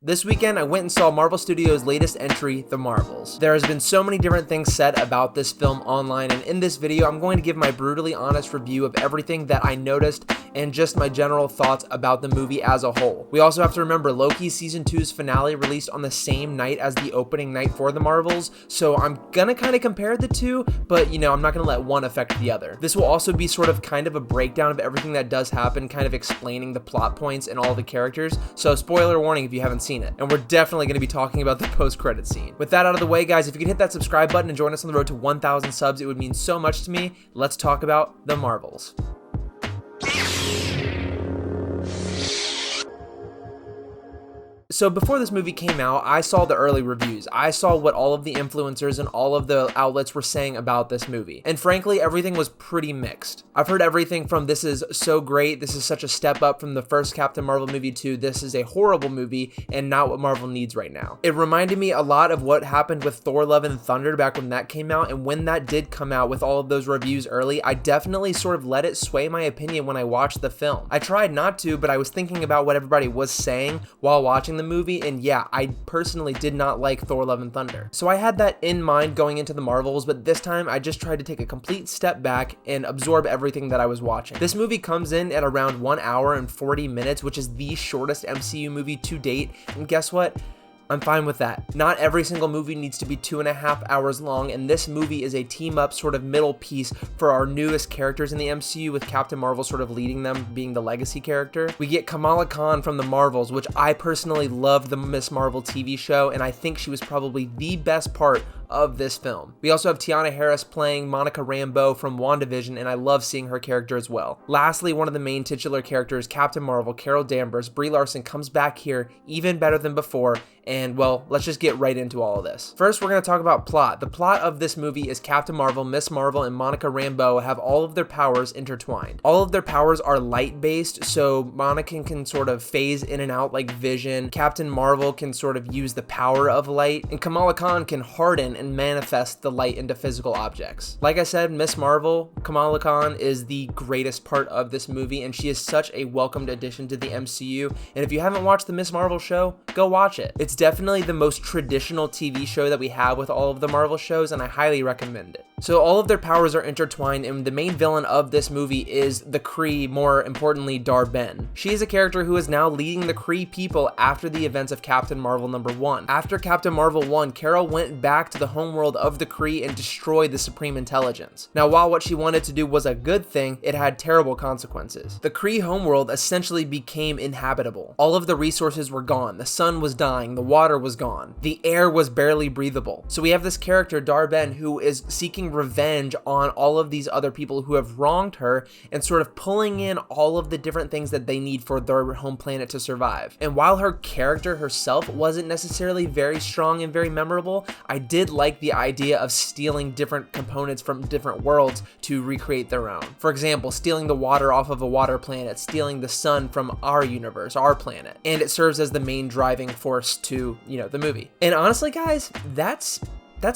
This weekend, I went and saw Marvel Studios' latest entry, The Marvels. There has been so many different things said about this film online, and in this video, I'm going to give my brutally honest review of everything that I noticed and just my general thoughts about the movie as a whole. We also have to remember Loki Season 2's finale released on the same night as the opening night for The Marvels, so I'm gonna kind of compare the two, but I'm not gonna let one affect the other. This will also be sort of kind of a breakdown of everything that does happen, kind of explaining the plot points and all the characters, so spoiler warning if you haven't seen it. And we're definitely going to be talking about the post-credit scene. With that out of the way, guys, if you could hit that subscribe button and join us on the road to 1,000 subs, it would mean so much to me. Let's talk about The Marvels. So before this movie came out, I saw the early reviews. I saw what all of the influencers and all of the outlets were saying about this movie. And frankly, everything was pretty mixed. I've heard everything from this is so great, this is such a step up from the first Captain Marvel movie, to this is a horrible movie and not what Marvel needs right now. It reminded me a lot of what happened with Thor Love and Thunder back when that came out, and when that did come out with all of those reviews early, I definitely sort of let it sway my opinion when I watched the film. I tried not to, but I was thinking about what everybody was saying while watching the movie, and yeah, I personally did not like Thor Love and Thunder. So I had that in mind going into the Marvels, but this time I just tried to take a complete step back and absorb everything that I was watching. This movie comes in at around 1 hour and 40 minutes, which is the shortest MCU movie to date, and guess what? I'm fine with that. Not every single movie needs to be 2.5 hours long, and this movie is a team-up sort of middle piece for our newest characters in the MCU, with Captain Marvel sort of leading them, being the legacy character. We get Kamala Khan from the Marvels, which I personally loved the Miss Marvel TV show, and I think she was probably the best part of this film. We also have Tiana Harris playing Monica Rambeau from WandaVision, and I love seeing her character as well. Lastly, one of the main titular characters, Captain Marvel, Carol Danvers, Brie Larson, comes back here even better than before, and well, let's just get right into all of this. First, we're going to talk about plot. The plot of this movie is Captain Marvel, Miss Marvel, and Monica Rambeau have all of their powers intertwined. All of their powers are light-based, so Monica can sort of phase in and out like Vision, Captain Marvel can sort of use the power of light, and Kamala Khan can harden and manifest the light into physical objects. Like I said, Miss Marvel, Kamala Khan, is the greatest part of this movie, and she is such a welcomed addition to the MCU, and if you haven't watched the Miss Marvel show, go watch it. It's definitely the most traditional TV show that we have with all of the Marvel shows, and I highly recommend it. So all of their powers are intertwined, and the main villain of this movie is the Kree, more importantly, Dar-Benn. She is a character who is now leading the Kree people after the events of Captain Marvel #1. After Captain Marvel 1, Carol went back to the homeworld of the Kree and destroyed the Supreme Intelligence. Now, while what she wanted to do was a good thing, it had terrible consequences. The Kree homeworld essentially became inhabitable. All of the resources were gone. The sun was dying. The water was gone. The air was barely breathable. So we have this character, Dar-Benn, who is seeking revenge on all of these other people who have wronged her and sort of pulling in all of the different things that they need for their home planet to survive. And while her character herself wasn't necessarily very strong and very memorable, I did like the idea of stealing different components from different worlds to recreate their own. For example, stealing the water off of a water planet, stealing the sun from our universe, our planet. And it serves as the main driving force to, the movie. And honestly, guys, that's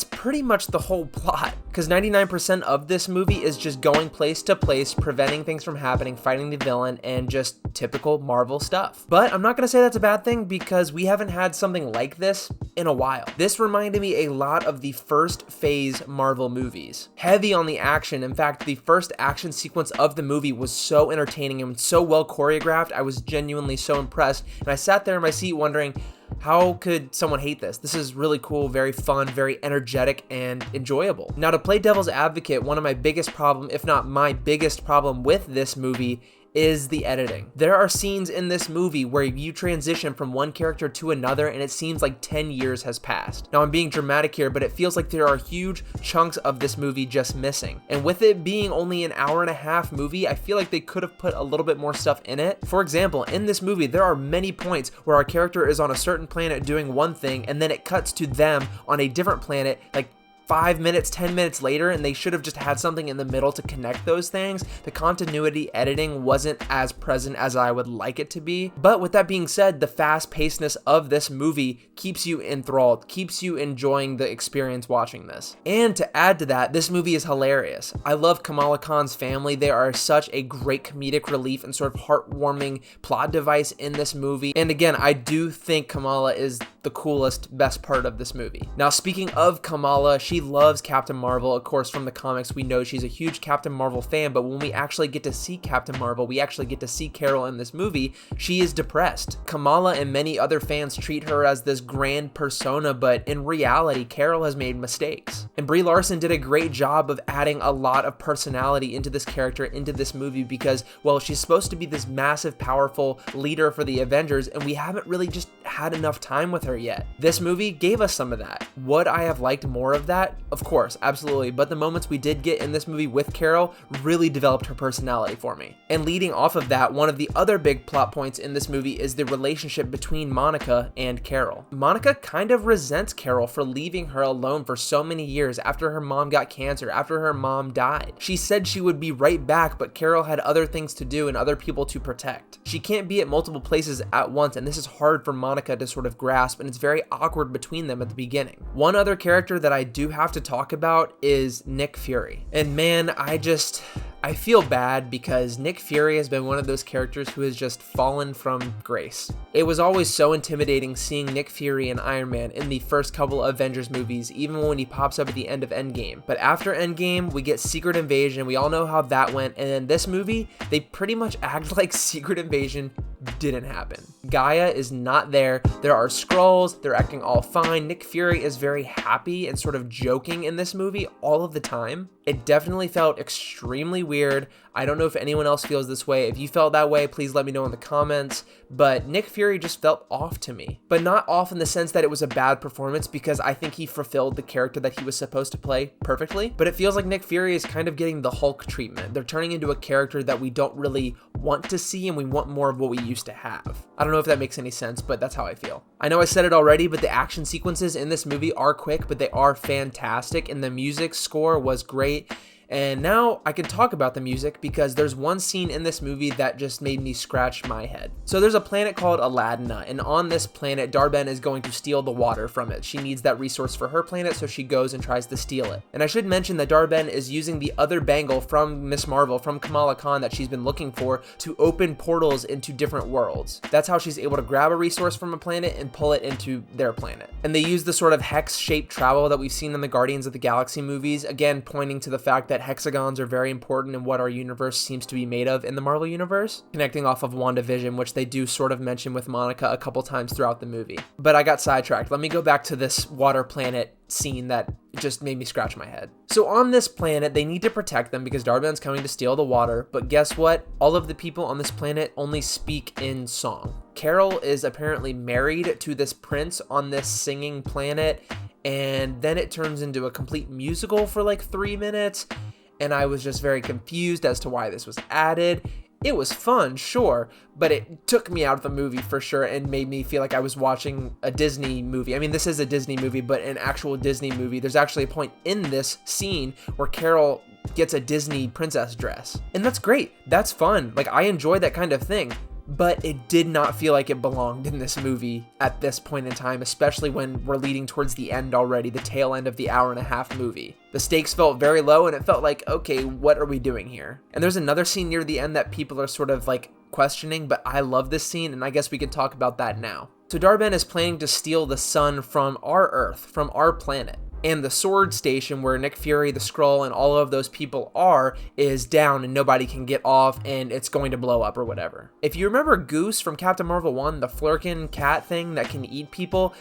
pretty much the whole plot, because 99% of this movie is just going place to place, preventing things from happening, fighting the villain, and just typical Marvel stuff. But I'm not going to say that's a bad thing, because we haven't had something like this in a while. This reminded me a lot of the first phase Marvel movies. Heavy on the action. In fact, the first action sequence of the movie was so entertaining and so well choreographed. I was genuinely so impressed, and I sat there in my seat wondering, how could someone hate this? This is really cool, very fun, very energetic, and enjoyable. Now, to play devil's advocate, one of my biggest problem, if not my biggest problem with this movie, is the editing. There are scenes in this movie where you transition from one character to another and it seems like 10 years has passed. Now, I'm being dramatic here, but it feels like there are huge chunks of this movie just missing. And with it being only an hour-and-a-half movie, I feel like they could have put a little bit more stuff in it. For example, in this movie, there are many points where our character is on a certain planet doing one thing, and then it cuts to them on a different planet, like 5 minutes, 10 minutes later, and they should have just had something in the middle to connect those things. The continuity editing wasn't as present as I would like it to be. But with that being said, the fast-pacedness of this movie keeps you enthralled, keeps you enjoying the experience watching this. And to add to that, this movie is hilarious. I love Kamala Khan's family. They are such a great comedic relief and sort of heartwarming plot device in this movie. And again, I do think Kamala is the coolest, best part of this movie. Now, speaking of Kamala, she loves Captain Marvel. Of course, from the comics, we know she's a huge Captain Marvel fan, but when we actually get to see Captain Marvel, we actually get to see Carol in this movie, she is depressed. Kamala and many other fans treat her as this grand persona, but in reality, Carol has made mistakes. And Brie Larson did a great job of adding a lot of personality into this character, into this movie, because, well, she's supposed to be this massive, powerful leader for the Avengers, and we haven't really just had enough time with her yet. This movie gave us some of that. Would I have liked more of that? Of course, absolutely, but the moments we did get in this movie with Carol really developed her personality for me. And leading off of that, one of the other big plot points in this movie is the relationship between Monica and Carol. Monica kind of resents Carol for leaving her alone for so many years after her mom got cancer, after her mom died. She said she would be right back, but Carol had other things to do and other people to protect. She can't be at multiple places at once, and this is hard for Monica to sort of grasp, and it's very awkward between them at the beginning. One other character that I do have to talk about is Nick Fury. And man, I feel bad because Nick Fury has been one of those characters who has just fallen from grace. It was always so intimidating seeing Nick Fury and Iron Man in the first couple of Avengers movies, even when he pops up at the end of Endgame. But after Endgame, we get Secret Invasion. We all know how that went. And in this movie, they pretty much act like Secret Invasion didn't happen. Gaia is not there. There are Skrulls. They're acting all fine. Nick Fury is very happy and sort of joking in this movie all of the time. It definitely felt extremely weird. I don't know if anyone else feels this way. If you felt that way, please let me know in the comments. But Nick Fury just felt off to me. But not off in the sense that it was a bad performance, because I think he fulfilled the character that he was supposed to play perfectly. But it feels like Nick Fury is kind of getting the Hulk treatment. They're turning into a character that we don't really want to see, and we want more of what we used to have. I don't know if that makes any sense, but that's how I feel. I know I said it already, but the action sequences in this movie are quick, but they are fantastic, and the music score was great. And now I can talk about the music because there's one scene in this movie that just made me scratch my head. So there's a planet called Aladdin, and on this planet, Dar-Benn is going to steal the water from it. She needs that resource for her planet, so she goes and tries to steal it. And I should mention that Dar-Benn is using the other bangle from Miss Marvel, from Kamala Khan, that she's been looking for to open portals into different worlds. That's how she's able to grab a resource from a planet and pull it into their planet. And they use the sort of hex-shaped travel that we've seen in the Guardians of the Galaxy movies, again pointing to the fact that hexagons are very important in what our universe seems to be made of in the Marvel universe, connecting off of WandaVision, which they do sort of mention with Monica a couple times throughout the movie. But I got sidetracked. Let me go back to this water planet scene that just made me scratch my head. So on this planet, they need to protect them because Dar-Benn's coming to steal the water, but guess what? All of the people on this planet only speak in song. Carol is apparently married to this prince on this singing planet, and then it turns into a complete musical for like 3 minutes, and I was just very confused as to why this was added. It was fun, sure, but it took me out of the movie for sure and made me feel like I was watching a Disney movie. I mean, this is a Disney movie, but an actual Disney movie. There's actually a point in this scene where Carol gets a Disney princess dress, and that's great. That's fun. Like, I enjoy that kind of thing. But it did not feel like it belonged in this movie at this point in time, especially when we're leading towards the end already, the tail end of the hour-and-a-half movie. The stakes felt very low, and it felt like, okay, what are we doing here? And there's another scene near the end that people are sort of like questioning, but I love this scene, and I guess we can talk about that now. So Dar-Benn is planning to steal the sun from our Earth, from our planet. And the sword station where Nick Fury, the Skrull, and all of those people are is down and nobody can get off and it's going to blow up or whatever. If you remember Goose from Captain Marvel 1, the Flurkin cat thing that can eat people,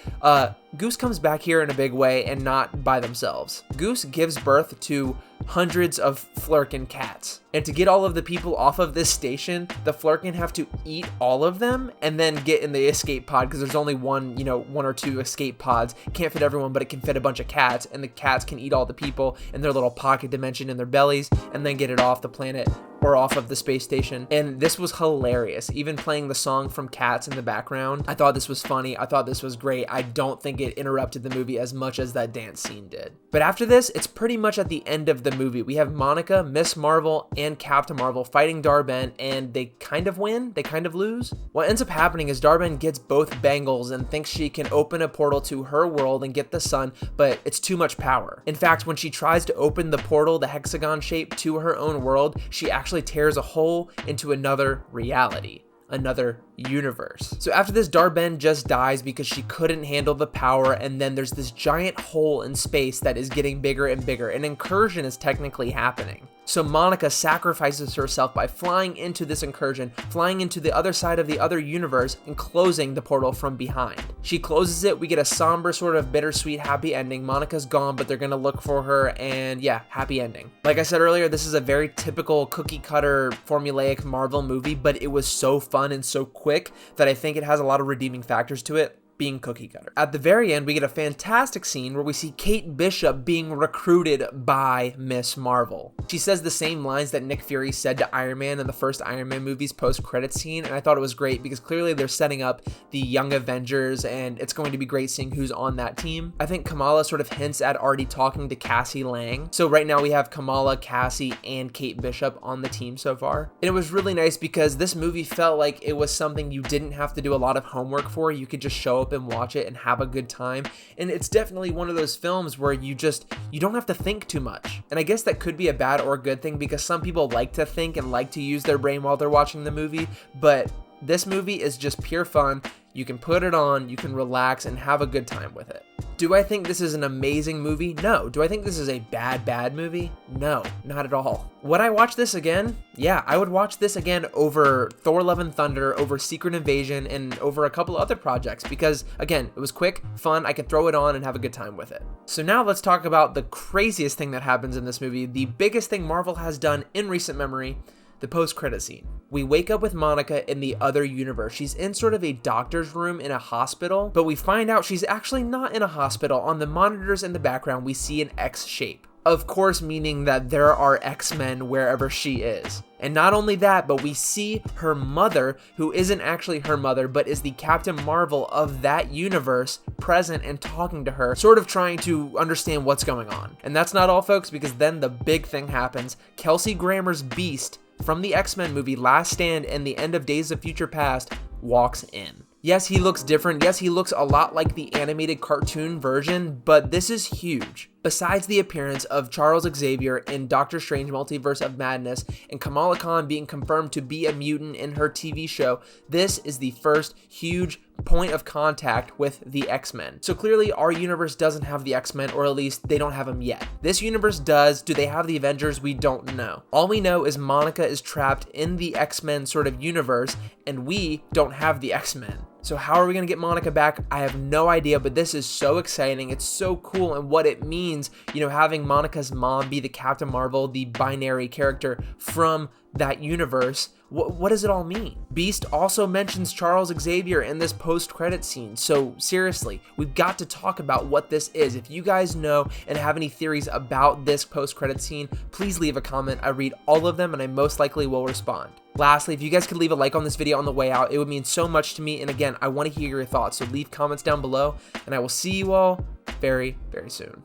Goose comes back here in a big way and not by themselves. Goose gives birth to hundreds of Flurkin cats. And to get all of the people off of this station, the Flurkin have to eat all of them and then get in the escape pod because there's only one or two escape pods. Can't fit everyone, but it can fit a bunch of cats, and the cats can eat all the people in their little pocket dimension in their bellies and then get it off the planet or off of the space station. And this was hilarious. Even playing the song from Cats in the background, I thought this was funny. I thought this was great. I don't think it interrupted the movie as much as that dance scene did. But after this, it's pretty much at the end of the movie. We have Monica, Miss Marvel, and Captain Marvel fighting Dar-Benn, and they kind of win, they kind of lose. What ends up happening is Dar-Benn gets both bangles and thinks she can open a portal to her world and get the sun, but it's too much power. In fact, when she tries to open the portal, the hexagon shape, to her own world, she actually tears a hole into another reality, another universe. So after this, Dar-Benn just dies because she couldn't handle the power, and then there's this giant hole in space that is getting bigger and bigger. An incursion is technically happening. So Monica sacrifices herself by flying into this incursion, flying into the other side of the other universe and closing the portal from behind. She closes it, we get a somber sort of bittersweet happy ending. Monica's gone, but they're gonna look for her, and yeah, happy ending. Like I said earlier, this is a very typical cookie cutter formulaic Marvel movie, but it was so fun and so quick that I think it has a lot of redeeming factors to it, being cookie cutter. At the very end, we get a fantastic scene where we see Kate Bishop being recruited by Miss Marvel. She says the same lines that Nick Fury said to Iron Man in the first Iron Man movie's post-credit scene, and I thought it was great because clearly they're setting up the Young Avengers, and it's going to be great seeing who's on that team. I think Kamala sort of hints at already talking to Cassie Lang. So right now we have Kamala, Cassie, and Kate Bishop on the team so far. And it was really nice because this movie felt like it was something you didn't have to do a lot of homework for. You could just show up and watch it and have a good time. And it's definitely one of those films where you don't have to think too much. And I guess that could be a bad or good thing because some people like to think and like to use their brain while they're watching the movie, but this movie is just pure fun. You can put it on, you can relax and have a good time with it. Do I think this is an amazing movie? No. Do I think this is a bad movie? No, not at all. Would I watch this again? Yeah, I would watch this again over Thor: Love and Thunder, over Secret Invasion, and over a couple other projects because, again, it was quick, fun, I could throw it on and have a good time with it. So now let's talk about the craziest thing that happens in this movie, the biggest thing Marvel has done in recent memory, the post-credit scene. We wake up with Monica in the other universe. She's in sort of a doctor's room in a hospital, but we find out she's actually not in a hospital. On the monitors in the background, we see an X shape. Of course, meaning that there are X-Men wherever she is. And not only that, but we see her mother, who isn't actually her mother, but is the Captain Marvel of that universe, present and talking to her, sort of trying to understand what's going on. And that's not all, folks, because then the big thing happens. Kelsey Grammer's Beast from the X-Men movie Last Stand and the end of Days of Future Past walks in. Yes, he looks different. Yes, he looks a lot like the animated cartoon version, but this is huge. Besides the appearance of Charles Xavier in Doctor Strange Multiverse of Madness and Kamala Khan being confirmed to be a mutant in her TV show, this is the first huge point of contact with the X-Men. So clearly our universe doesn't have the X-Men, or at least they don't have them yet. This universe does. Do they have the Avengers? We don't know. All we know is Monica is trapped in the X-Men sort of universe, and we don't have the X-Men. So how are we going to get Monica back? I have no idea, but this is so exciting. It's so cool, and what it means, you know, having Monica's mom be the Captain Marvel, the binary character from that universe. What does it all mean? Beast also mentions Charles Xavier in this post-credit scene. So seriously, we've got to talk about what this is. If you guys know and have any theories about this post-credit scene, please leave a comment. I read all of them and I most likely will respond. Lastly, if you guys could leave a like on this video on the way out, it would mean so much to me. And again, I want to hear your thoughts. So leave comments down below and I will see you all very, very soon.